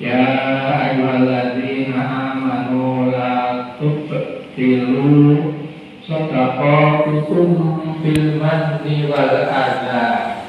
Ya ayyuhalladzina amanu la tubtilu shadaqatukum bil manni wal adha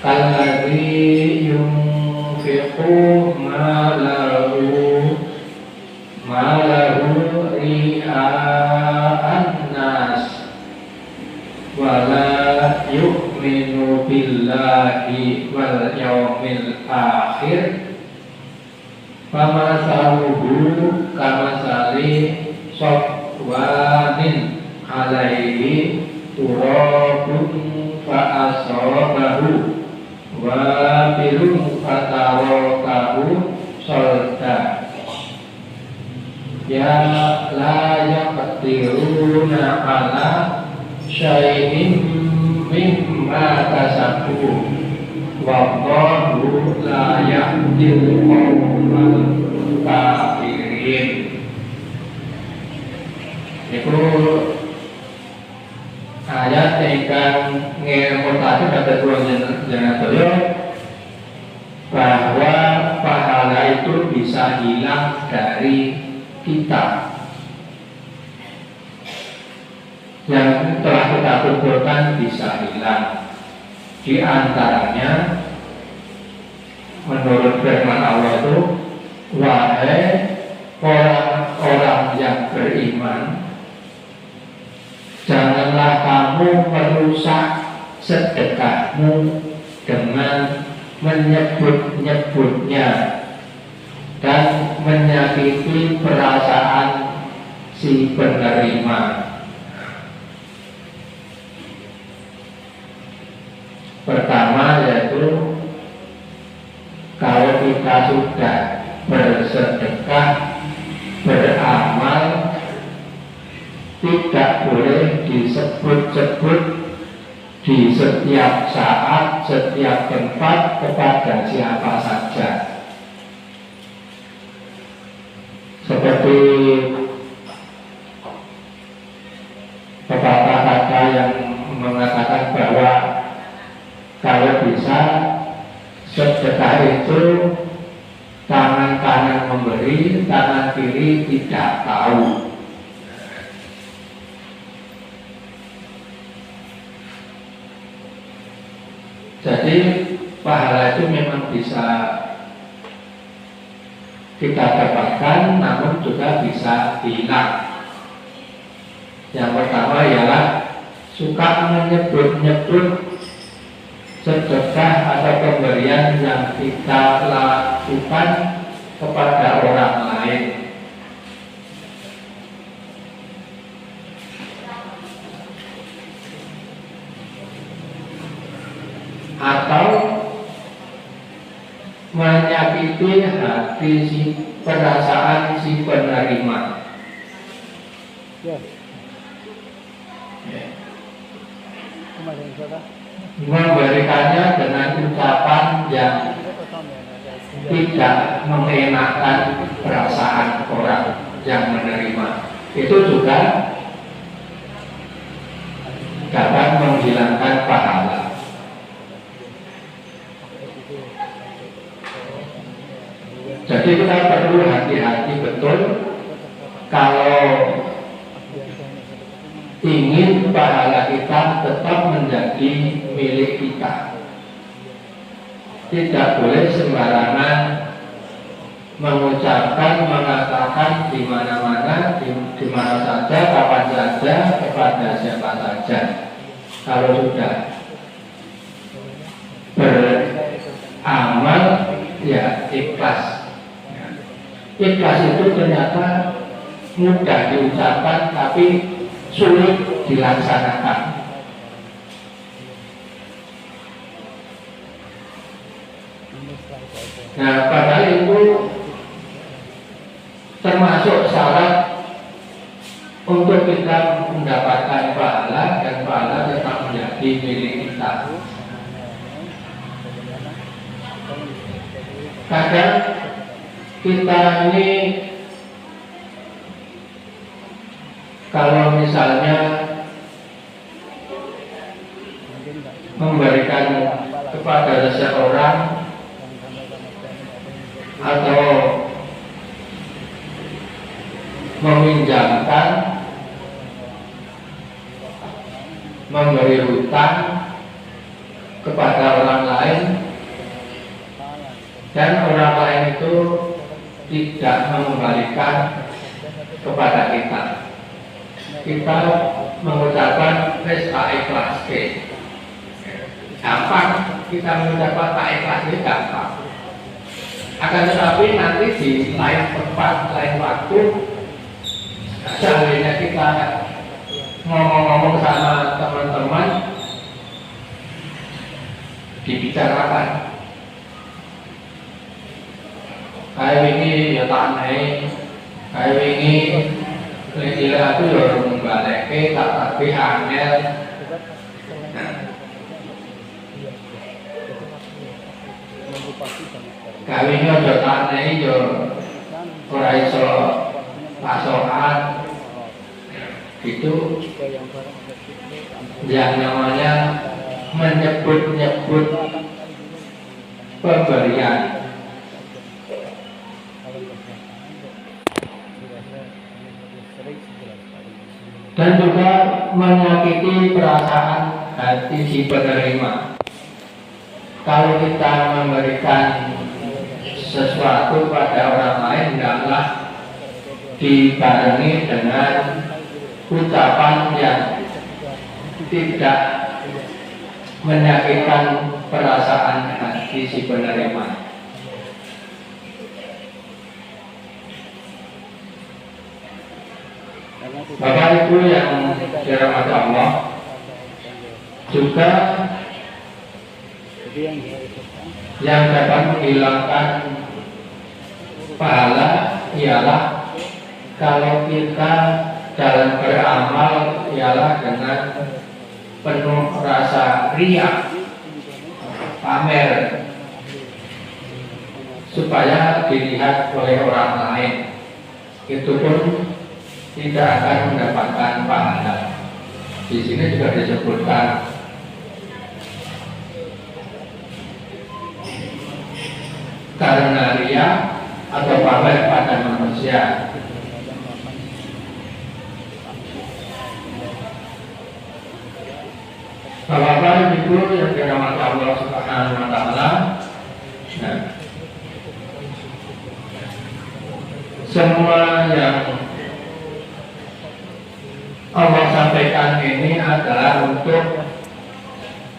kalladzi yunfiqu malahu ria'an nas wala yu'minu billahi wal yawmil akhir famasaluhu kamasali sofwanin alaihi turabun fa'asobahu wabilun fatarokahu solda ya la yaqdiruna ala syai'in mimma kasabu wallahu la yahdil qaumal kafirin. Iku ayat ingkang ngemotaken kata Tuhan jangan beliau bahwa pahala itu bisa hilang dari kita. Yang telah kita kumpulkan bisa hilang. Di antaranya menurut firman Allah itu, wahai orang-orang yang beriman, janganlah kamu merusak sedekahmu dengan menyebut-nyebutnya dan menyakiti perasaan si penerima. Pertama yaitu kalau kita sudah bersedekah, beramal, tidak boleh disebut-sebut di setiap saat, setiap tempat kepada siapa saja. Seperti pepatah kata yang mengatakan bahwa kalau bisa sedekah itu tangan kanan memberi, tangan kiri tidak tahu. Jadi pahala itu memang bisa kita dapatkan, namun juga bisa hilang. Yang pertama ialah suka menyebut-nyebut sedekah atau pemberian yang kita lakukan kepada orang lain. Atau menyakiti hati perasaan si penerima. Memberikannya dengan ucapan yang tidak mengenakan perasaan orang yang menerima. Itu juga dapat menghilangkan pahala. Jadi kita perlu hati-hati betul kalau ingin pahala kita tetap menjadi milik kita. Tidak boleh sembarangan mengucapkan, mengatakan di mana-mana, di mana saja, kapan saja, kepada siapa saja. Kalau sudah beramal, ya ikhlas. Ikhlas itu ternyata mudah diucapkan, tapi sulit dilaksanakan. Nah, padahal itu termasuk syarat untuk kita mendapatkan pahala, dan pahala tetap menjadi milik kita. Kadang kita ini kalau misalnya memberikan kepada seseorang meminjamkan, memberi hutang kepada orang lain, dan orang lain itu tidak mengembalikan kepada kita. Kita mengucapkan ikhlas, gampang kita mengucapkan tak ikhlas, gampang. Akan tetapi nanti di lain tempat, lain waktu, seandainya kita ngomong-ngomong sama teman-teman, dibicarakan, kayak ini ya tak naik, kayak ini ilah itu ya membaleke, tak tapi angel. Kawin aja tanai yo ora iso pasokan. Itu yang namanya menyebut-nyebut pemberian. Dan juga menyakiti perasaan hati si penerima. Kalau kita memberikan sesuatu pada orang lain, hendaklah dibarengi dengan ucapan yang tidak menyakitkan perasaan hati si penerima. Bapak Ibu yang dirahmati Allah, juga yang dapat menghilangkan pahala ialah kalau kita dalam beramal ialah dengan penuh rasa riya, pamer, supaya dilihat oleh orang lain. Itu pun tidak akan mendapatkan pahala. Di sini juga disebutkan karena riya atau pamer pada manusia. Bapak-bapak Ibu yang dirahmati Allah Subhanahu wa taala, semua yang Allah sampaikan ini adalah untuk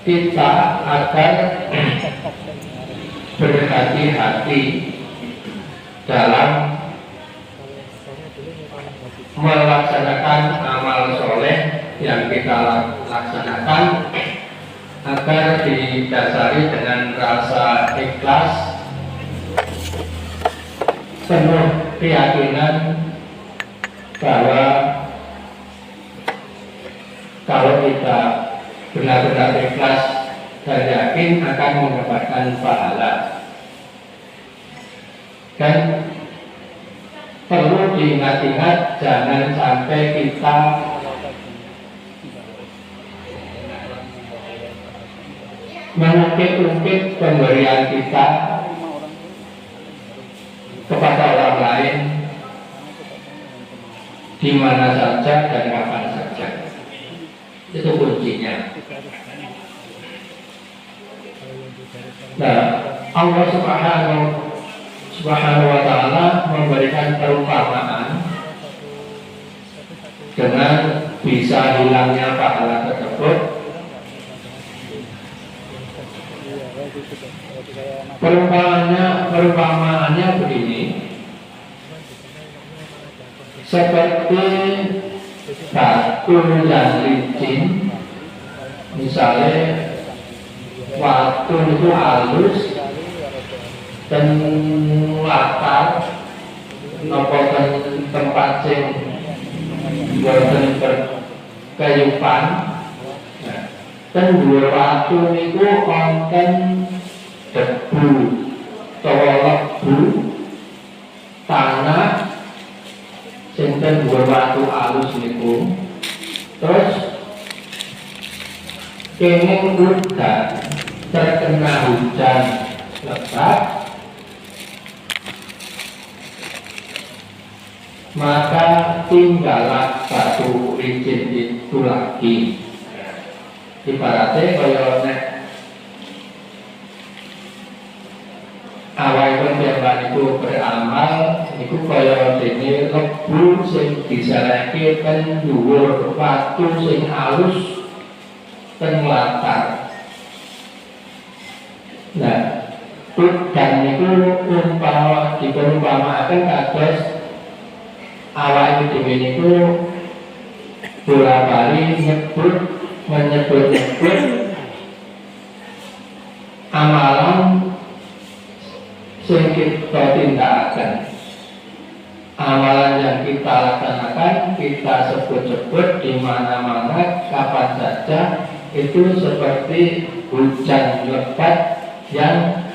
kita agar berhati-hati dalam melaksanakan amal soleh yang kita laksanakan, agar didasari dengan rasa ikhlas, penuh keyakinan bahwa kalau kita benar-benar ikhlas dan yakin akan mendapatkan pahala. Dan perlu diingat-ingat, jangan sampai kita mengungkit-ungkit pemberian kita kepada orang lain di mana saja dan kapan saja. Itu kuncinya. Nah, Allah Subhanahu wa ta'ala memberikan perumpamaan dengan bisa hilangnya pahala tersebut. Perumpamaannya begini, seperti batu yang licin, misalnya waktu itu halus dan latar nopo tempat sing boten berkayupan, dan dua waktu itu konten debu utawa lebu tanah sinten dua waktu halus niku. Terus kenging udan terkena hujan lebat, maka tinggallah batu licin itu lagi. Ibaratnya kaya nek awalipun piyambak niku beramal niku kaya dene lebu sing diselehke ten dhuwur watu sing halus ten latar. Nah, dan niku umpama diperumpamaken kados awake dhewe niku bola-bali menyebut-nyebut amalan sing kita tindakaken, amalan yang kita laksanakan, kita sebut-sebut di mana-mana, kapan saja, itu seperti hujan lebat yang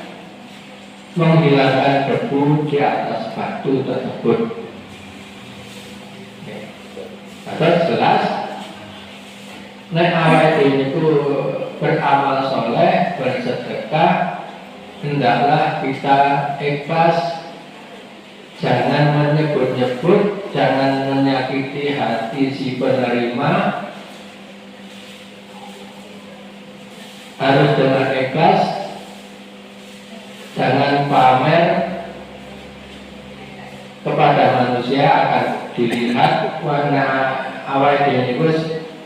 menghilangkan debu di atas batu tersebut. Terus jelas, nek awake dhewe niku beramal soleh, bersedekah, hendaklah kita ikhlas, jangan menyebut-nyebut, jangan menyakiti hati si penerima, harus dengan ikhlas, jangan pamer kepada manusia akan dilihat warna awal dia niku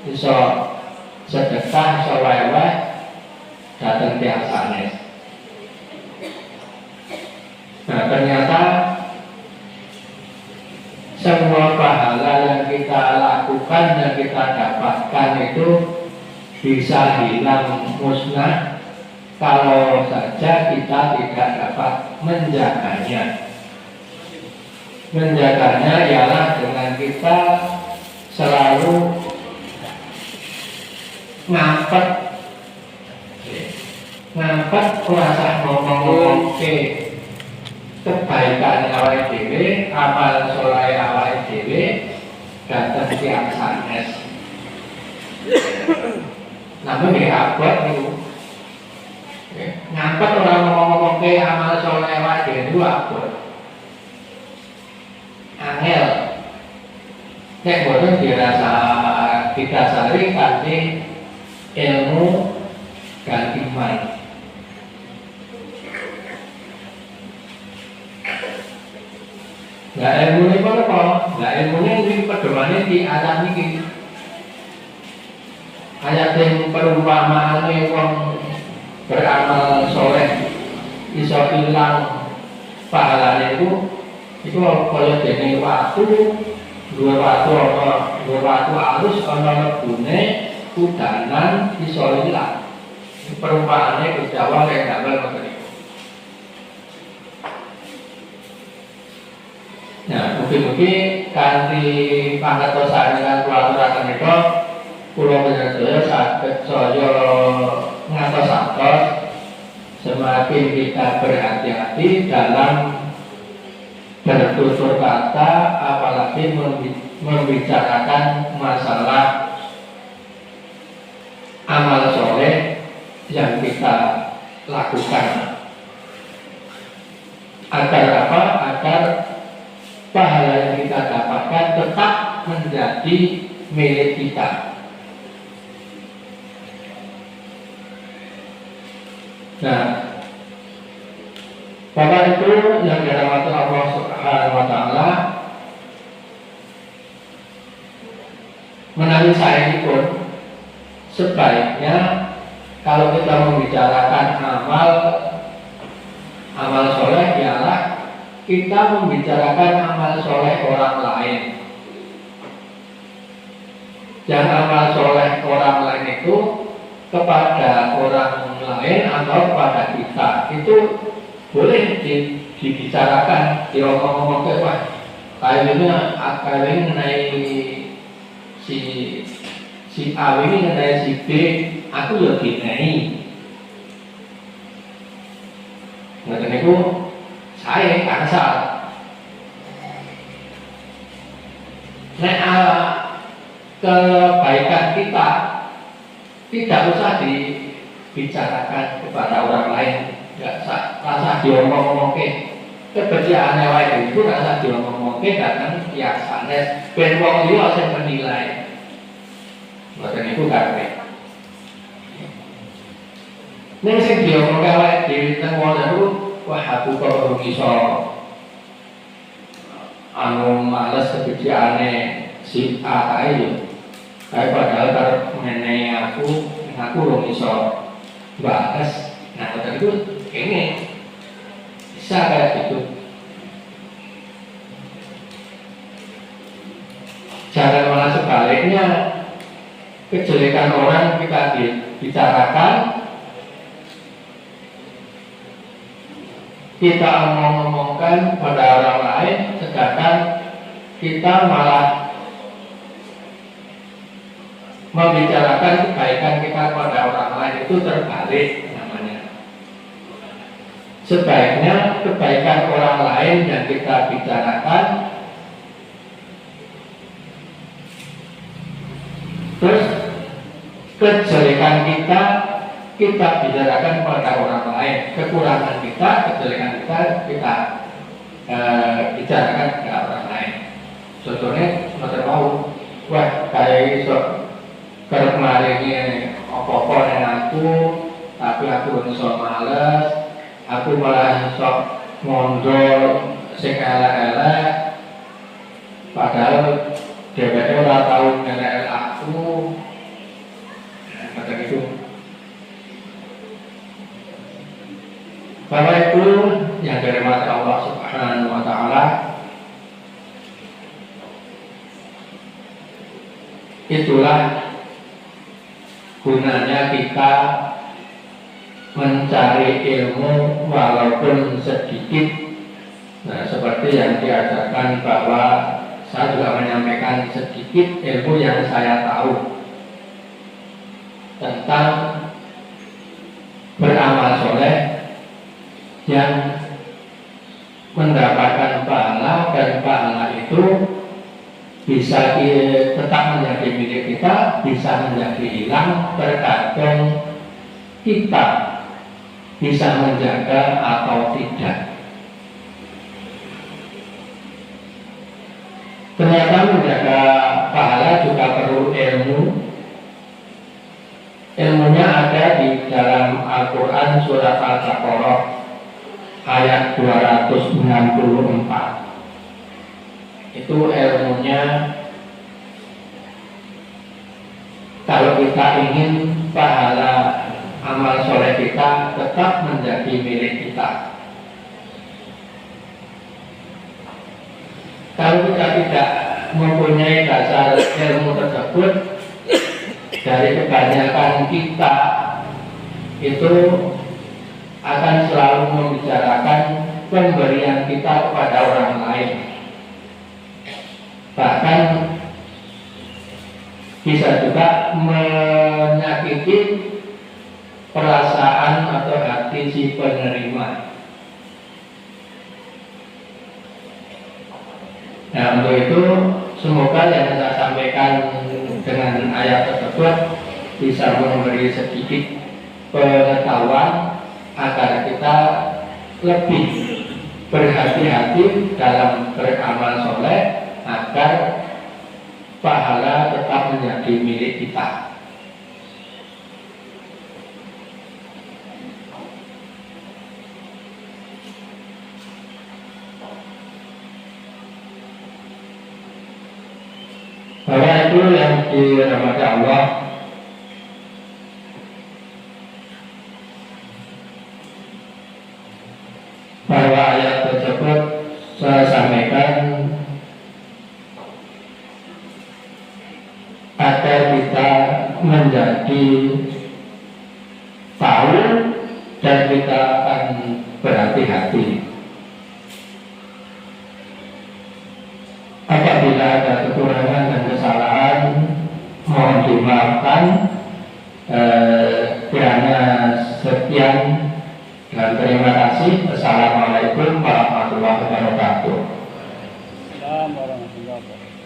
iso sedekah, iso wae-wae datang tiang sanes. Nah, ternyata semua pahala yang kita lakukan, yang kita dapatkan itu bisa hilang musnah kalau saja kita tidak dapat menjaganya. Menjaganya ialah dengan kita selalu ngapet rasa ngomong kebaikan awake dhewe, amal soleh awake dhewe datang tiang sanes. Namun nggih abot niku. Ngapet orang ngomong amal soleh awake dhewe niku abot. Angel nek boten dirasa didasari kanthi ilmu dan iman. Lah ilmu ini apa? Lah ilmu ini pedomane di ayat niki. Ayat yang perumpamaane wong beramal soleh iso ilang pahalane itu kaya dene watu, dua watu alus ana lebune udanan iso ilang. Perumpamaane Gusti Allah lek damel ngoten niku. Nah, mugi-mugi kanthi pangertosan lan kulaturaken menika kula panjenengan saged saya ngantos-antos semakin kita berhati-hati dalam bertutur kata, apalagi membicarakan masalah amal soleh yang kita lakukan. Agar apa? Agar pahala yang kita dapatkan tetap menjadi milik kita. Nah, Bapak Ibu yang dirahmati Allah Subhanahu wa taala, menawi saya ini pun sebaiknya kalau kita membicarakan amal soleh ialah kita membicarakan amal soleh orang lain. Dan amal soleh orang lain itu kepada orang lain atau kepada kita itu boleh dibicarakan, diomong-omong ke Pak. Kayaknya mengenai si A ini mengenai si B, aku lebih naik. Ngerti niku saya asal. Nek kebaikan kita tidak usah dibicarakan kepada orang lain, nggak rasa diomong-omong ke kebersihan wae itu rasa diomong-omong diomongke datang tiang sanes ben wong liya sing menilai. Mboten niku kabeh. Ning sing diomongke awake dhewe teng wong niku wah aku kok ora iso anu males kebijaane si A ae yo. Kayak padahal karep menehi aku ora iso batas. Nah, mboten itu ini bisa kayak gitu. Jangan malah sebaliknya, kejelekan orang kita dibicarakan, kita ngomong-ngomongkan pada orang lain, sedangkan kita malah membicarakan kebaikan kita pada orang lain, itu terbalik namanya. Sebaiknya kebaikan orang lain yang kita bicarakan, terus kejelekan kita bicarakan pada orang lain, kekurangan kita, kejelekan kita bicarakan ke orang lain. Contohnya seperti mau, wah kayak iso kerep maringi apa-apa ning aku, tapi aku iso males, aku malah iso mondol sing elek-elek, padahal dheweke ora tau ngelek aku. Kata gitu. Bapak Ibu yang dirahmati Allah Subhanahu wa taala, itulah gunanya kita mencari ilmu walaupun sedikit. Nah, seperti yang diajarkan bahwa saya juga menyampaikan sedikit ilmu yang saya tahu tentang beramal soleh yang mendapatkan pahala, dan pahala itu bisa tetap menjadi milik kita, bisa menjadi hilang, tergantung kita bisa menjaga atau tidak. Ternyata menjaga pahala juga perlu ilmu. Ilmunya ada di dalam Al-Quran surat Al-Baqarah ayat 264. Itu ilmunya, kalau kita ingin pahala amal soleh kita tetap menjadi milik kita. Kalau kita tidak mempunyai dasar ilmu tersebut, dari kebanyakan kita itu akan selalu membicarakan pemberian kita kepada orang lain, bahkan bisa juga menyakiti perasaan atau hati si penerima. Nah, untuk itu semoga yang saya sampaikan dengan ayat tersebut bisa memberi sedikit pengetahuan agar kita lebih berhati-hati dalam beramal soleh agar pahala tetap menjadi milik kita. Bapak Ibu yang dirahmati Allah, bahwa ayat tersebut saya sampaikan agar kita menjadi tahu dan kita akan berhati-hati. Apabila ada kekurangan dan kesalahan, mohon dimaafkan. Kiranya sekian dan terima kasih. Assalamualaikum warahmatullahi wabarakatuh. Assalamualaikum warahmatullahi wabarakatuh.